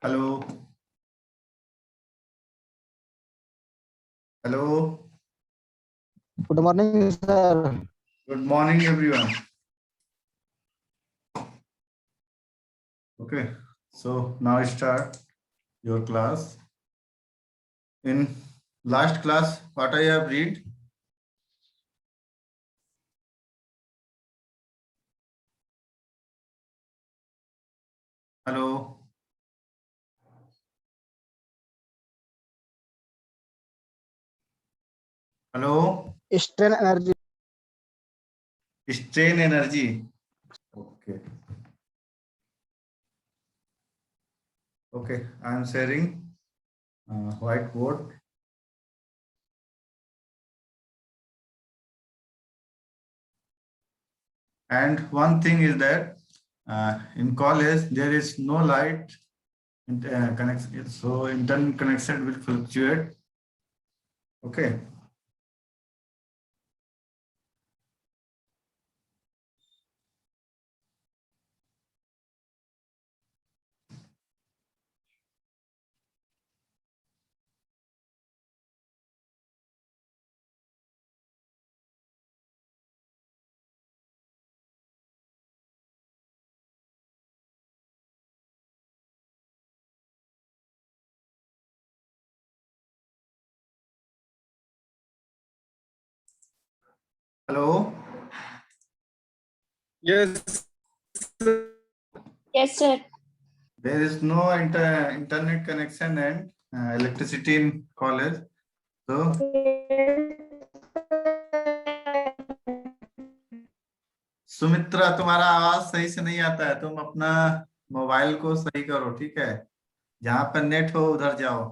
Hello. Hello. Good morning, sir. Good morning, everyone. Okay. So now start your class. In last class, what I have read? Hello. Hello. Strain energy. Strain energy. Okay. Okay. I am sharing whiteboard. And one thing is that in college there is no light connection, so internet connection will fluctuate. Okay. Hello. Yes. Yes, sir. There is no internet connection and electricity in college. So Sumitra, तुम्हारा आवाज सही से नहीं आता है। तुम अपना mobile को सही करो, ठीक है? जहां पर नेट हो उधर जाओ।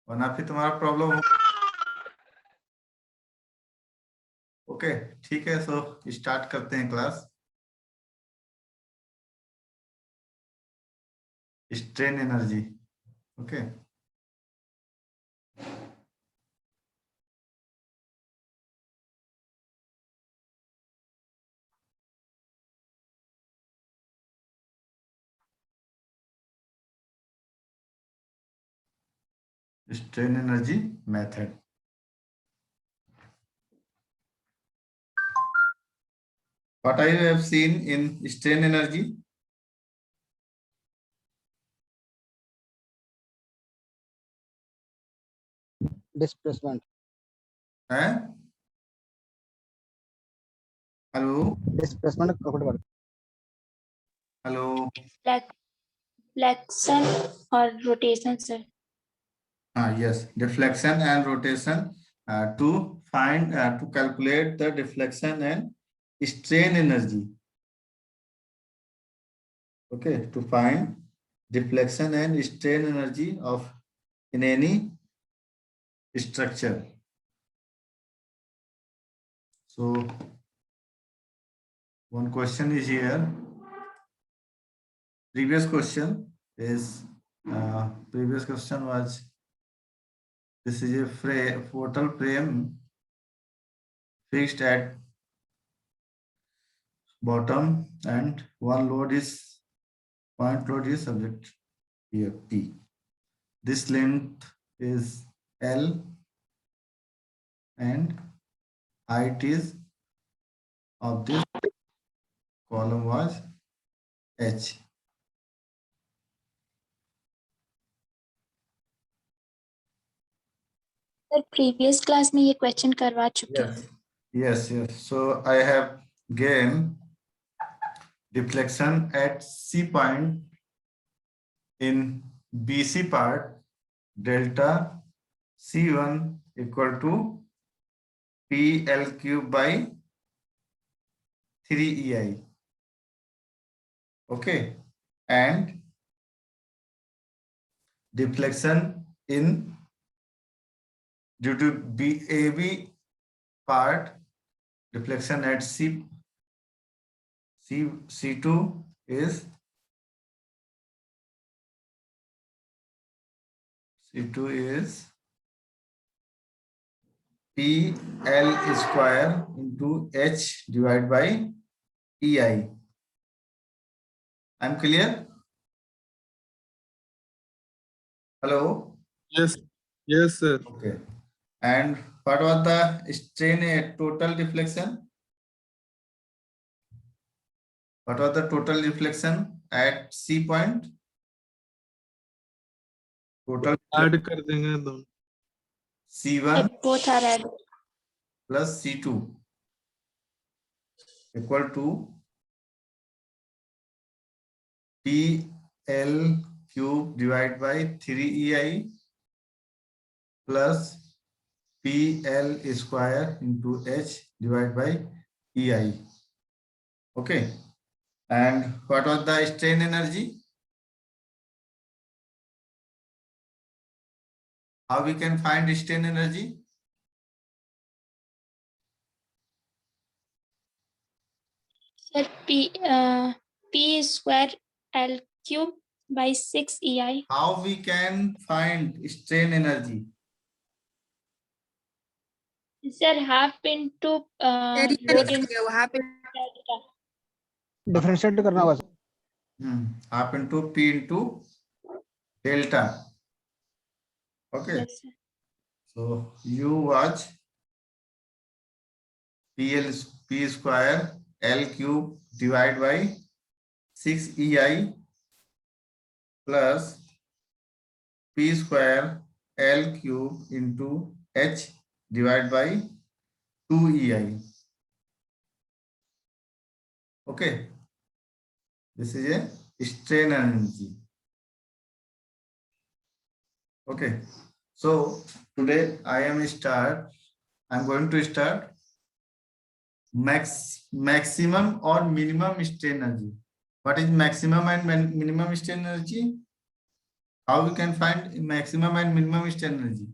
वरना फिर तुम्हारा प्रॉब्लम हो। ओके, ठीक है। सो स्टार्ट करते हैं class. Strain energy. Okay. Strain energy method. What I have seen in strain energy? Displacement. Hello. Displacement. Hello. Flexion or rotation, sir. Yes, deflection and rotation to calculate the deflection and strain energy. Okay, to find deflection and strain energy of in any structure. So one question is here. Previous question was this is a portal frame fixed at bottom and one point load is subject here P. This length is L and height is of this column was H. Sir, previous class में ये question करवा चुके हैं. Yes. So I have gained deflection at C point in BC part delta C1 equal to PL cube by 3EI. Okay, and deflection in due to AB part deflection at C2 is PL square into H divided by EI. I'm clear? Hello? Yes, yes, sir. Okay. And what was the strain at total deflection? What was the total deflection at C point? Total add कर देंगे दोनों. C1 both are added. plus C2 equal to PL cube divided by 3EI plus PL square into H divided by EI. Okay. And what was the strain energy? How we can find strain energy? Sir, P square L cube by 6 EI. How we can find strain energy? Sir, half into load into delta. Differentiate करना होगा sir. Half into P into delta. Okay. Yes, sir. So U was P square L cube divided by 6 EI plus P square L cube into H divided by 2 EI. Okay. This is a strain energy. Okay. So today I'm going to start maximum or minimum strain energy. What is maximum and minimum strain energy? How we can find maximum and minimum strain energy?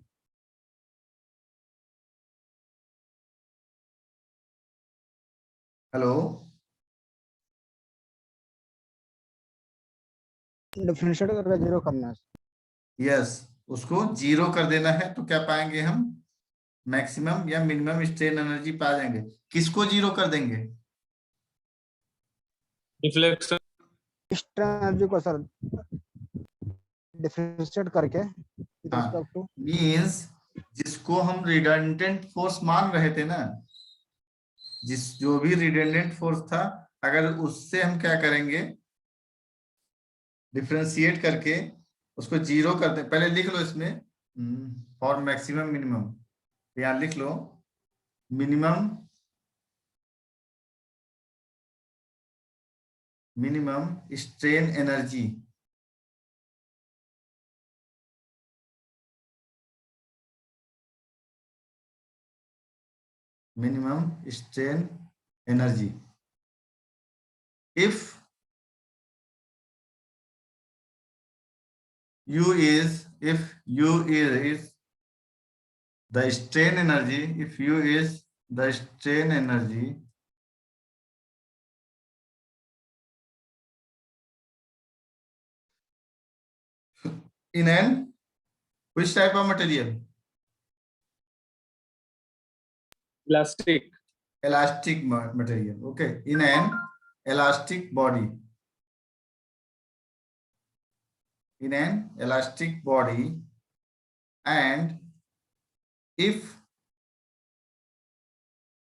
Hello? Differentiate करके zero करना है. Yes. उसको zero कर देना है तो क्या पाएंगे हम? मैक्सिमम या मिनिमम स्ट्रेन एनर्जी पा जाएंगे. किसको जीरो कर देंगे? डिफ्लेक्शन. स्ट्रेन एनर्जी को सर डिफरेंशिएट करके with हाँ. respect to मीन्स जिसको हम रिडंडेंट फोर्स मान रहे थे ना, जो भी रिडंडेंट फोर्स था, अगर उससे हम क्या करेंगे, डिफरेंशिएट करके उसको जीरो करते. पहले लिख लो इसमें फॉर मैक्सिमम मिनिमम. यहाँ लिख लो minimum strain energy. Minimum strain energy. If U is the strain energy, if U is the strain energy, in an which type of material? Elastic material. Okay, in an elastic body. In an elastic body, and if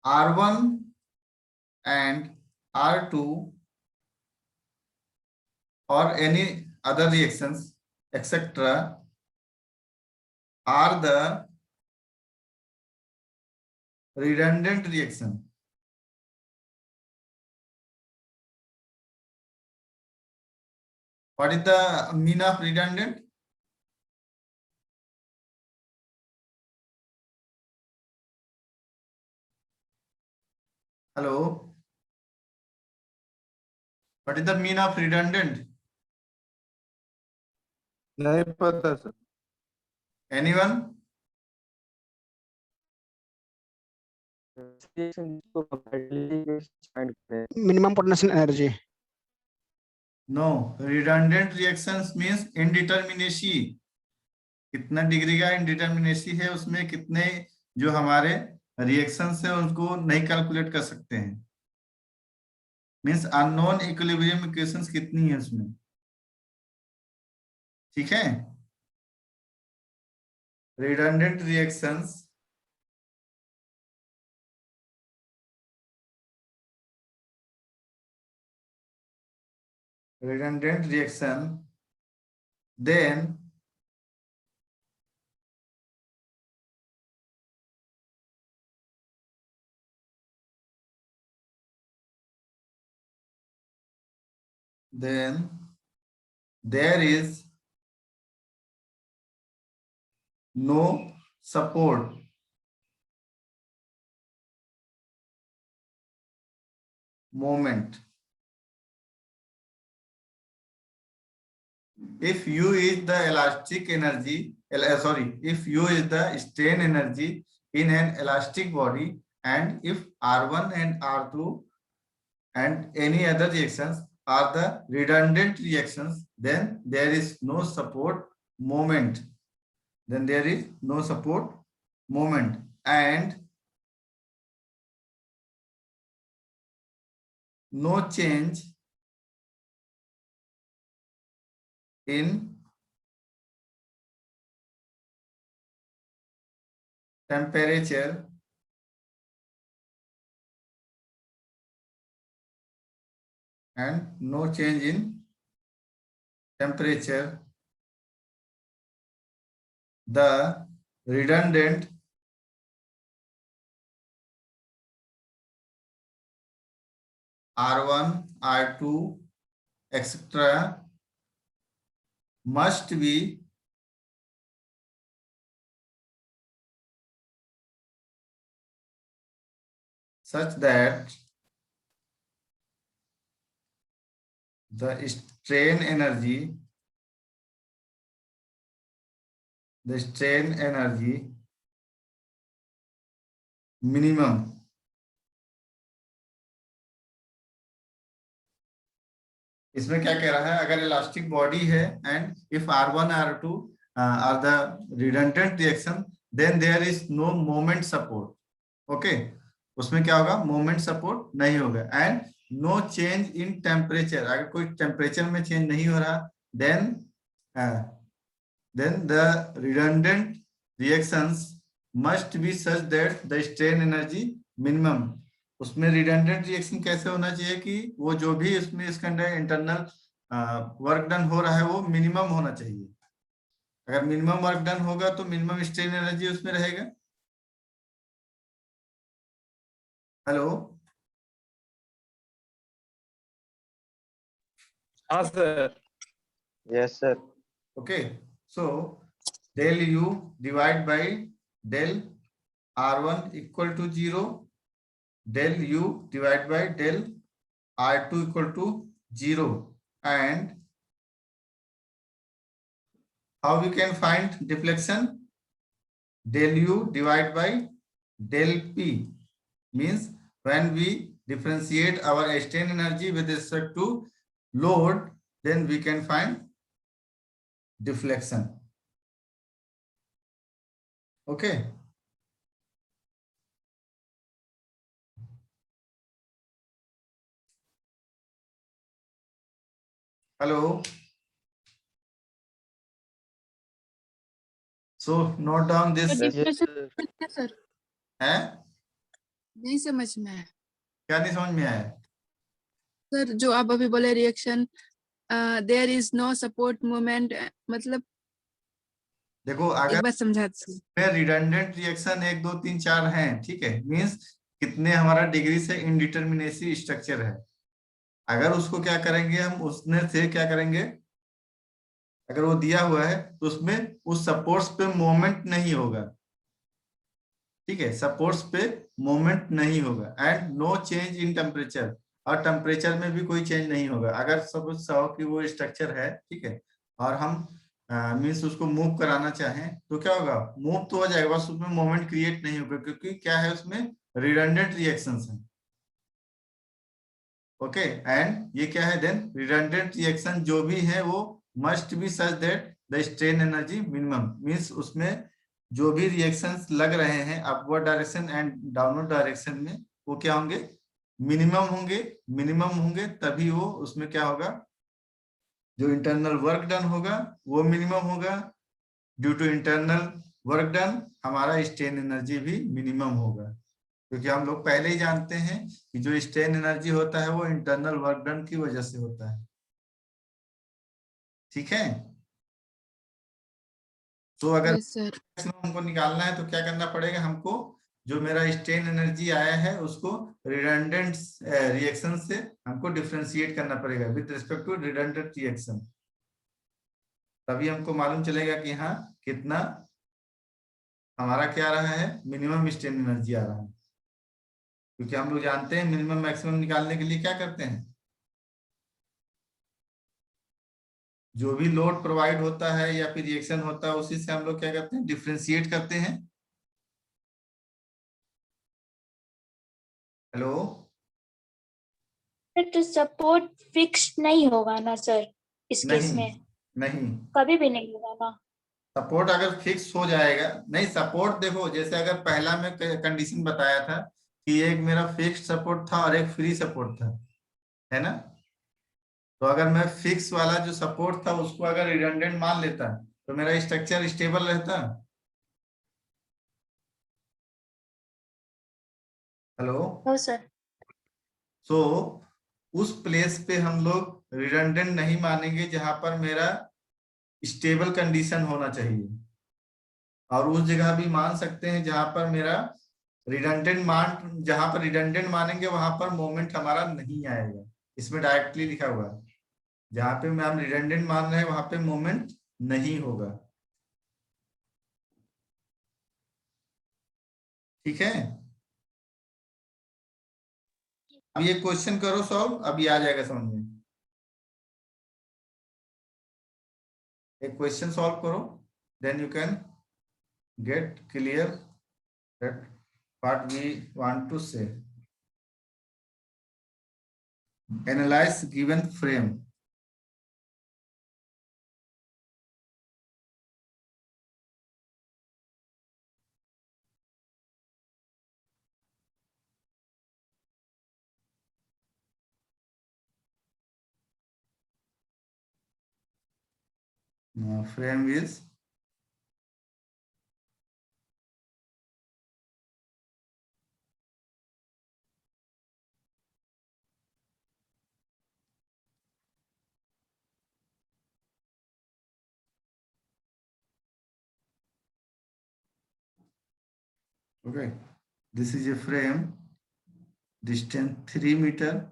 R1 and R2 or any other reactions, etc., are the redundant reaction. What is the mean of redundant? Hello? What is the mean of redundant? नहीं पता sir. Anyone? minimum potential energy. No, redundant reactions means indeterminacy. कितना degree का indeterminacy है उसमें, कितने जो हमारे reactions है उनको नहीं कैलकुलेट कर सकते हैं. मीन्स अननोन इक्विलिब्रियम इक्वेशंस कितनी है उसमें, ठीक है। Redundant reactions then there is no support moment. If U is the elastic energy, if U is the strain energy in an elastic body, and if R1 and R2 and any other reactions are the redundant reactions, then there is no support moment. And no change in temperature and no change in temperature. The redundant R1, R2, etc. must be such that the strain energy minimum इसमें क्या कह रहा है, अगर elastic body है and if R1 R2 are the redundant reaction then there is no moment support, okay, उसमें क्या होगा, मोमेंट सपोर्ट नहीं होगा। And no change in temperature, अगर कोई टेम्परेचर में चेंज नहीं हो रहा then the redundant reactions must be such that the strain energy minimum. उसमें रिडंडेंट रिएक्शन कैसे होना चाहिए कि वो जो भी उसमें इसके अंदर इंटरनल वर्क डन हो रहा है वो मिनिमम होना चाहिए। अगर मिनिमम वर्क डन होगा तो मिनिमम स्ट्रेन एनर्जी उसमें रहेगा। हेलो, हाँ sir. Yes, sir. Okay, so del U divide by del R1 equal to 0, del U divided by del R2 equal to 0, and how we can find deflection? Del U divided by del P means when we differentiate our strain energy with respect to load, then we can find deflection. Okay. Hello. So note down this. Yes, sir है नहीं समझ में आया क्या नहीं समझ में आया? सर, जो आप अभी बोले reaction there is no support movement, मतलब देखो एक अगर बार समझा दीजिए। रिडंडेंट रिएक्शन 1 2 3 4 हैं, ठीक है, मींस कितने हमारा डिग्री से इनडिटरमिनेसी स्ट्रक्चर है। अगर उसको क्या करेंगे हम, उसमें से क्या करेंगे, अगर वो दिया हुआ है तो उसमें उस सपोर्ट्स पे मोमेंट नहीं होगा, ठीक है, सपोर्ट्स पे मोमेंट नहीं होगा। And no change in temperature, और टेम्परेचर में भी कोई चेंज नहीं होगा। अगर सपोज सौ की वो स्ट्रक्चर है, ठीक है, और हम मीन्स उसको मूव कराना चाहें तो क्या होगा, मूव तो हो जाएगा, बस उसमें मोमेंट क्रिएट नहीं होगा, क्योंकि क्या है उसमें रिडंडेंट रिएक्शंस हैं। ओके, एंड ये क्या है देन, रिडंडेंट रिएक्शन जो भी है वो must be such that the strain energy minimum, means उसमें जो भी रिएक्शंस लग रहे हैं upward direction and downward direction में, वो क्या होंगे, मिनिमम होंगे तभी वो उसमें क्या होगा, जो इंटरनल वर्क डन होगा वो मिनिमम होगा। Due to internal work done हमारा स्ट्रेन एनर्जी भी मिनिमम होगा, क्योंकि हम लोग पहले ही जानते हैं कि जो स्ट्रेन एनर्जी होता है वो इंटरनल वर्क डन की वजह से होता है। ठीक है, तो अगर Yes, sir. मैक्सिमम हमको निकालना है तो क्या करना पड़ेगा, हमको जो मेरा स्ट्रेन एनर्जी आया है उसको रिडंडेंट रिएक्शन से हमको डिफरेंशिएट करना पड़ेगा with respect to redundant reaction, तभी हमको मालूम चलेगा कि हाँ कितना हमारा क्या आ रहा है, मिनिमम स्ट्रेन एनर्जी आ रहा है। क्योंकि हम लोग जानते हैं मिनिमम मैक्सिमम निकालने के लिए क्या करते हैं, जो भी लोड प्रोवाइड होता है या फिर रिएक्शन होता है उसी से हम लोग क्या करते हैं, डिफरेंशिएट करते हैं। हेलो, तो सपोर्ट फिक्स नहीं होगा ना सर इस केस नहीं में? नहीं, कभी भी नहीं होगा ना? सपोर्ट अगर फिक्स हो जाएगा, नहीं सपोर्ट देखो, जैसे अगर पहला में कंडीशन बताया था कि एक मेरा फिक्स्ड सपोर्ट था और एक फ्री सपोर्ट था, है ना, तो अगर मैं फिक्स वाला जो सपोर्ट था उसको अगर रिडंडेंट मान लेता तो मेरा स्ट्रक्चर स्टेबल रहता। Hello, no sir. सो उस प्लेस पे हम लोग रिडंडेंट नहीं मानेंगे जहां पर मेरा स्टेबल कंडीशन होना चाहिए, और उस जगह भी मान सकते हैं जहां पर मेरा जहां पर रिडंडेंट मानेंगे वहां पर मोमेंट हमारा नहीं आएगा। इसमें डायरेक्टली लिखा हुआ है जहां पे हम रिडंडेंट मान रहे हैं वहां पे मोमेंट नहीं होगा। ठीक है, अब ये क्वेश्चन करो सॉल्व, अभी आ जाएगा समझ में। एक क्वेश्चन सॉल्व करो, then you can get clear that what we want to say. Analyze given frame. Frame is okay. This is a frame, distance 3 meter,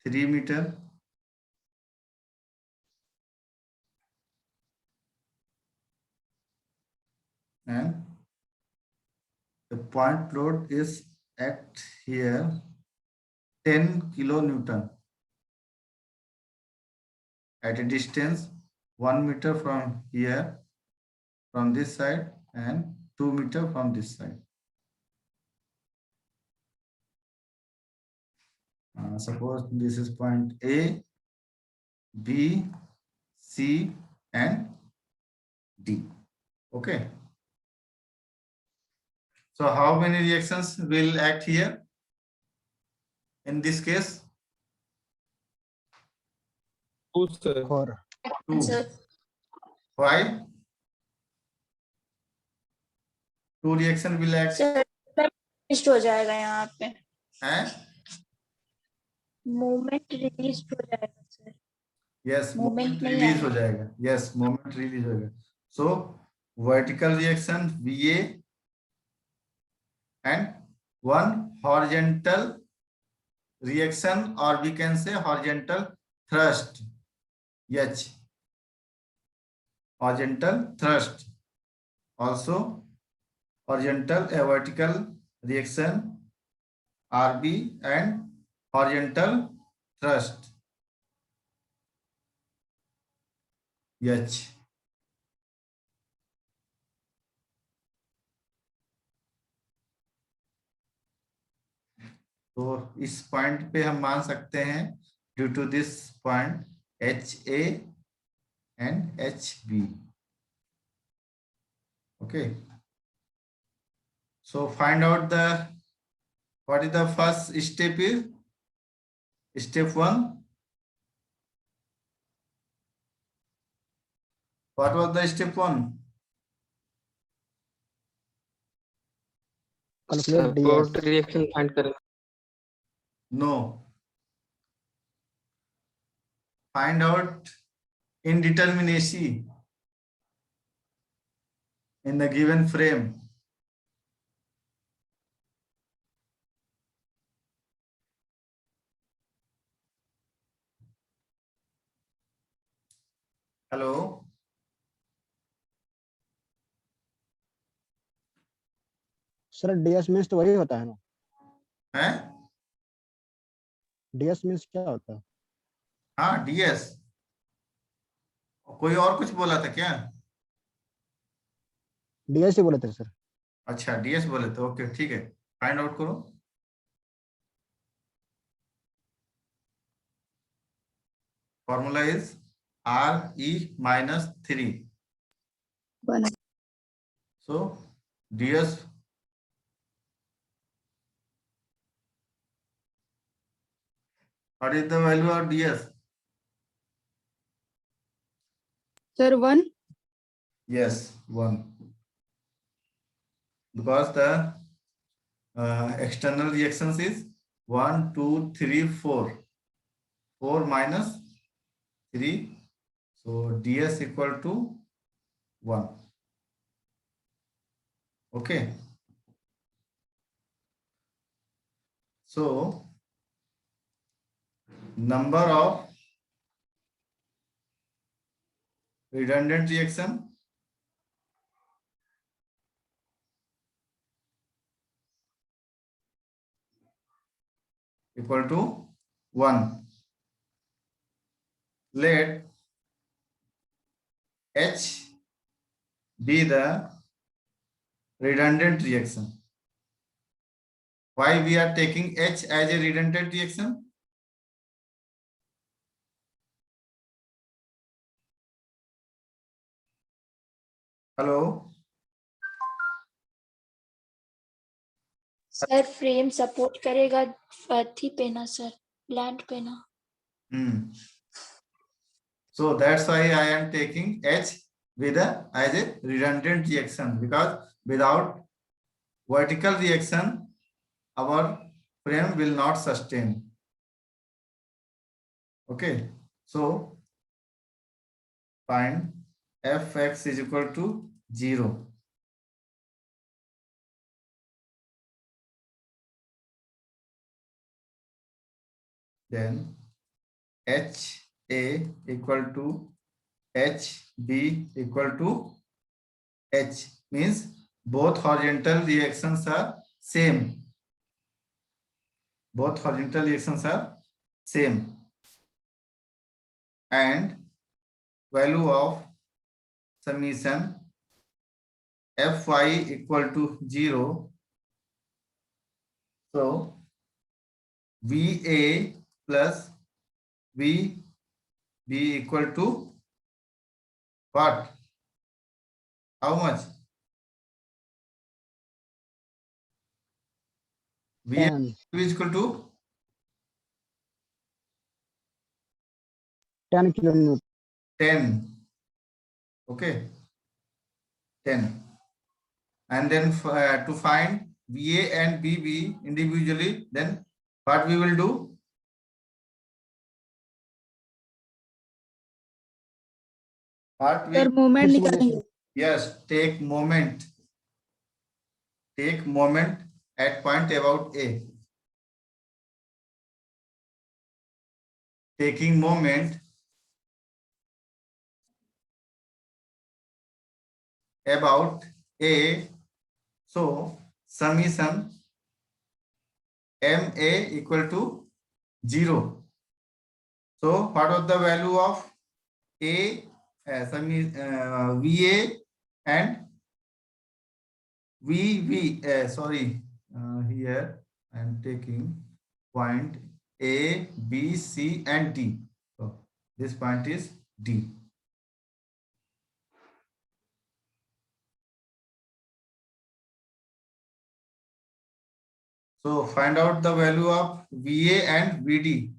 3 meter, and the point load is at here 10 kilonewton at a distance 1 meter from here, from this side, and 2 meter from this side. Suppose this is point A, B, C, and D. Okay. So how many reactions will act here? In this case, 2 sir. 4. 2. Sir Why? 2 reaction will act. Sir release हो जाएगा यहाँ पे, हैं? Movement release हो जाएगा sir. Yes, Moment moment नहीं release हो आएगा। जाएगा। Yes, moment release होगा। So vertical reaction VA and one horizontal reaction, or we can say horizontal thrust H. Horizontal thrust, also horizontal vertical reaction RB and horizontal thrust H. तो इस point पे हम मान सकते हैं due to this point HA and HB. Okay. So find out what is the first step is? Step 1. What was the step 1? Calculate Support DS. reaction find करें. No. Find out indeterminacy in the given frame. Hello? Sir DS means तो वही होता है ना. है? DS means क्या होता है? हाँ, DS. कोई और कुछ बोला था क्या? DS ही बोले थे सर. अच्छा, DS बोले थे. ओके, ठीक है. फाइंड आउट करो. Formula is RE minus 3. One. So DS, what is the value of DS? Sir, 1. Yes, 1. Because the external reactions is 1, 2, 3, 4. 4 minus 3. So DS equal to 1. Okay. So number of redundant reaction equal to 1. Let H be the redundant reaction. Why we are taking H as a redundant reaction? Hello? Sir frame support करेगा थी पे ना sir, land पे ना. So that's why I am taking H as a redundant reaction, because without vertical reaction our frame will not sustain. Okay, so find Fx is equal to 0. Then HA equal to HB equal to H, means both horizontal reactions are same. Both horizontal reactions are same. And value of summation Fy equal to 0. So VA plus VB equal to what? How much? VA 10. is equal to 10 kilonewton. 10. Okay, 10. And then to find VA and BB individually, then what we will do? What we, Sir, moment फिर से बोलिए निकालेंगे. Sir. yes, take moment. Take moment at point about A. Taking moment about A. So summation MA equal to 0. So what was the value of A, VA and VB? Sorry, here I am taking point A, B, C and D. So this point is D. So find out the value of VA and VD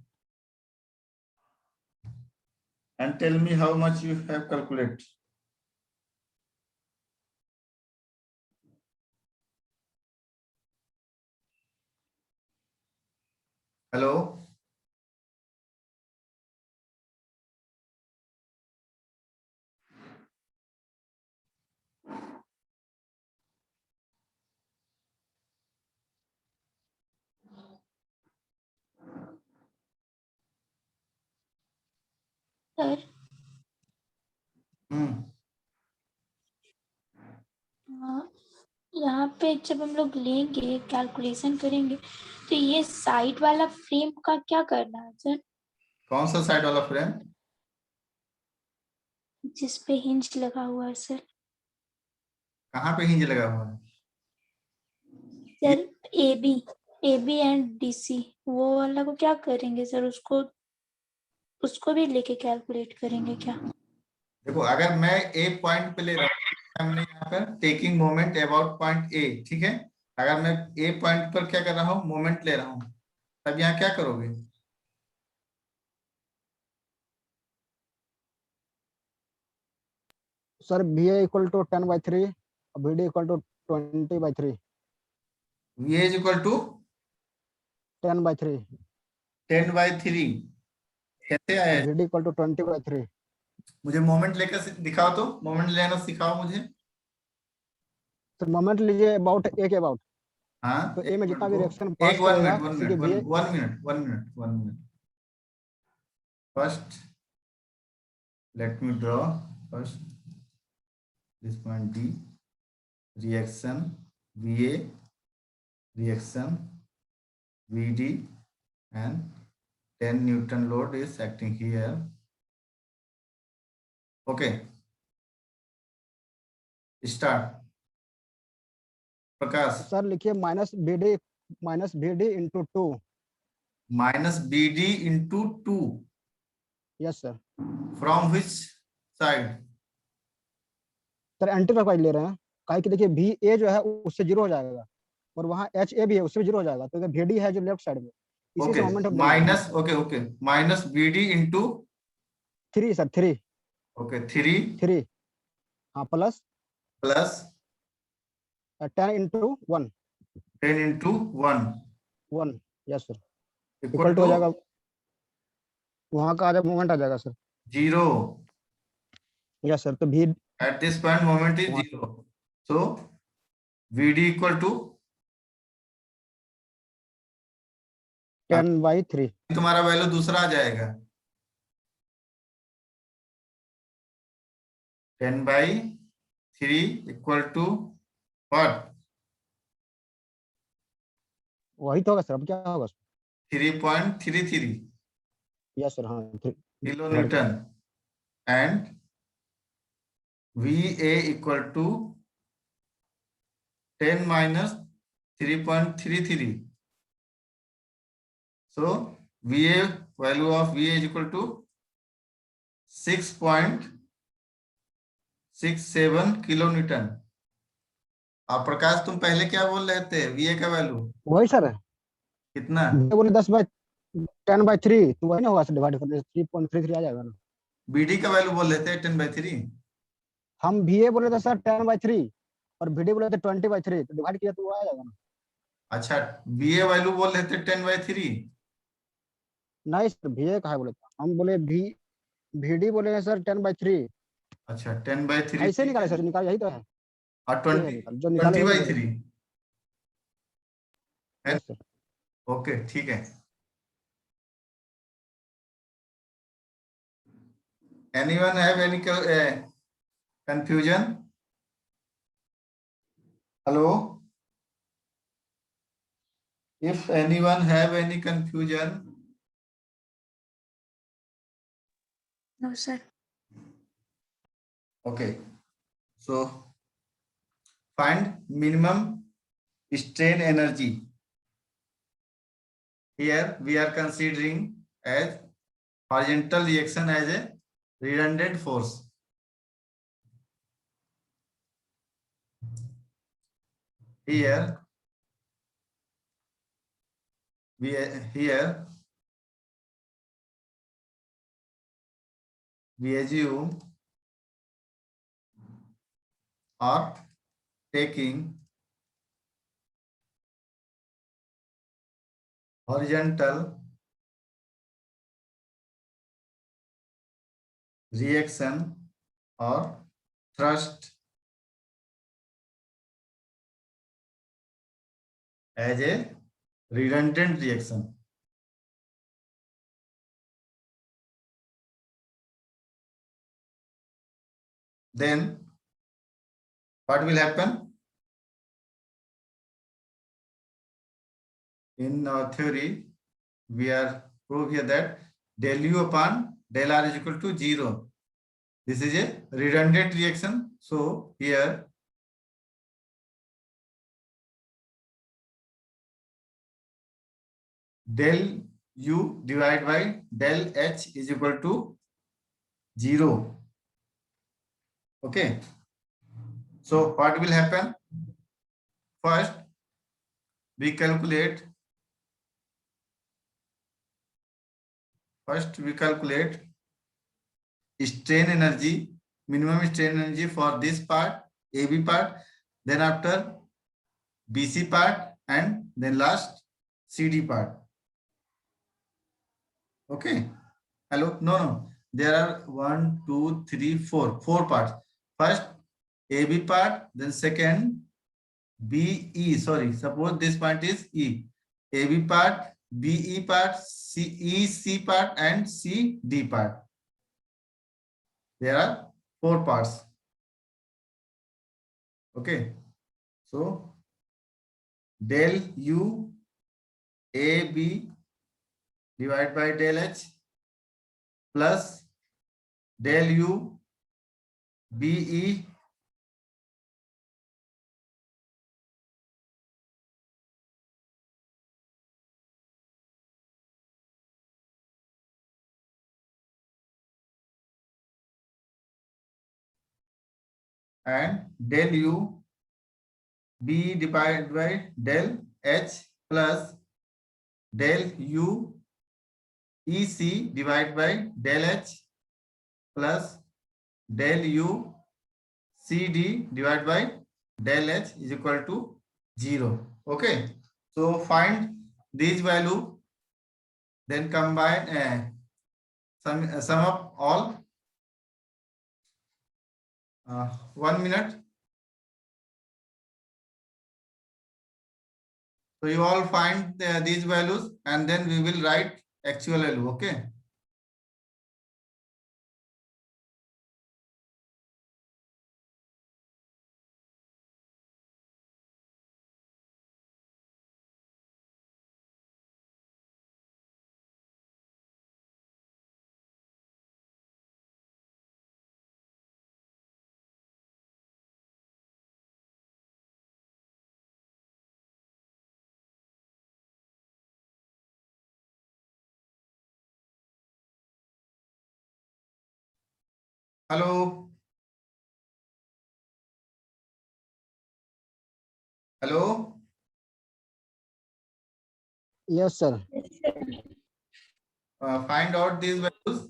and tell me how much you have calculated. Hello? Sir हम्म यहाँ पे जब हम लोग लेंगे calculation करेंगे तो ये साइड वाला फ्रेम का क्या करना है सर? कौन सा साइड वाला फ्रेम? जिस पे हिंज लगा हुआ है सर। कहाँ पे हिंज लगा हुआ है? सर AB एंड DC वो वाला को क्या करेंगे सर? उसको भी लेके कैलकुलेट करेंगे क्या? देखो, अगर मैं ए पॉइंट पे ले रहा हूँ, हमने यहाँ पर taking moment about point A, ठीक है। अगर मैं ए पॉइंट पर क्या कर रहा हूँ, मोमेंट ले रहा हूँ, तब यहाँ क्या करोगे? सर VA इक्वल टू 10/3 और VD equal to 20/3। VA is equal to 10/3 10/3। कैसे आया? VD equal to 20/3। मुझे मोमेंट लेकर दिखाओ, तो मोमेंट लेना सिखाओ मुझे। तो मोमेंट लीजिए अबाउट ए के अबाउट। हाँ, तो ए में जितना भी रिएक्शन एक पास वन करेगा मिनट, वन उसी के minute, VA। One minute. First let me draw first this point D, reaction VA, reaction VD, and 10 Newton load is acting here. Okay, start. Prakash. Sir लिखिए minus BD into 2। Minus BD into 2 yes sir. from which side? Sir anticlockwise ले रहे हैं, काहे कि देखिए VA जो है उससे 0 हो जाएगा और वहाँ HA भी है उससे भी 0 हो जाएगा, तो VD है जो लेफ्ट साइड में, इसी से Okay, मोमेंट हम minus, okay, minus BD into 3 sir 3 okay 3 हाँ plus plus 10 into 1 10 into 1 yes sir equal equal to हो to जाएगा, वहाँ का आ जाएगा मोमेंट आ जाएगा सर। 0. Yes sir. तो भी At this point moment is 0. So VD equal to 10/3 तुम्हारा वैल्यू दूसरा आ जाएगा, 10/3 इक्वल टू व्हाट? वही तो होगा सर। अब क्या होगा? 3.33 यस सर। हाँ kilo newton and VA equal to 10 minus 3.33. So VA, value of VA is equal to 6.67 kilo Newton. और प्रकाश, तुम पहले क्या बोल रहे थे VA का वैल्यू वही सर कितना? बोले 10/3 तो वही ना होगा सर, डिवाइड कर 3.33 आ जाएगा ना। BD का वैल्यू बोल रहे थे 10/3। हम VA बोले थे सर 10/3 और VD बोले थे 20/3, तो डिवाइड किया तो वो आ जाएगा ना। अच्छा, VA वैल्यू बोल रहे थे 10/3। नहीं सर VA कहा बोले था, हम बोले VD बोले हैं सर 10/3। अच्छा, 10/3 ऐसे निकाले सर, निकाल यही तो है। और ये है निकाल, जो निकाले वही बोले। 20/3। Yes sir. ओके, ठीक है। Anyone have any confusion? Hello? If anyone have any confusion, no sir. okay. So find minimum strain energy. Here we are considering as horizontal reaction as a redundant force. Here we here we assume or taking horizontal reaction or thrust as a redundant reaction. Then what will happen? In our theory, we are prove here that del U upon del R is equal to 0. This is a redundant reaction. So here del U divided by del H is equal to 0. Okay. So what will happen? First, we calculate. Strain energy, minimum strain energy for this part, AB part, then after BC part, and then last CD part. Okay. Hello? No. There are 1, 2, 3, 4. 4 parts. First AB part, then second BE. Sorry, suppose this part is E. AB part, BE part, CEC part, and CD part. There are 4 parts. Okay. So del U AB divided by del H plus del U BE and del U B divided by del H plus del U EC divided by del H plus del U CD divided by del H is equal to 0. Okay. So find these value, then combine sum up all. 1 minute. So you all find these values and then we will write actual value. Okay. Hello. Hello. Yes, sir. Find out these values.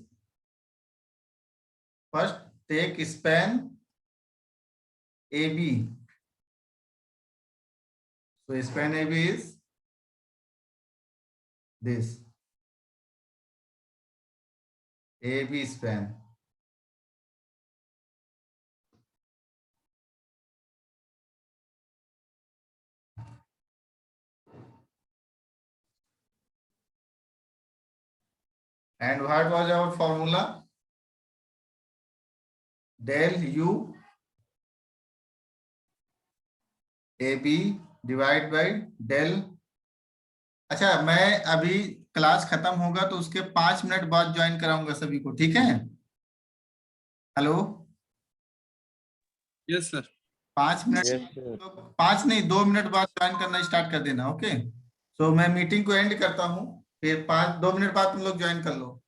First, take span AB. So span AB is this. AB span. And what was our formula? Del U AB divided by del. अच्छा, मैं अभी class खत्म होगा तो उसके 5 minute बाद join कराऊंगा सभी को, ठीक है? Hello? Yes sir. 5 minute, Yes, sir. तो 5 नहीं 2 मिनट बाद ज्वाइन करना स्टार्ट कर देना। ओके, सो मैं मीटिंग को एंड करता हूँ, फिर 2 मिनट बाद तुम लोग ज्वाइन कर लो।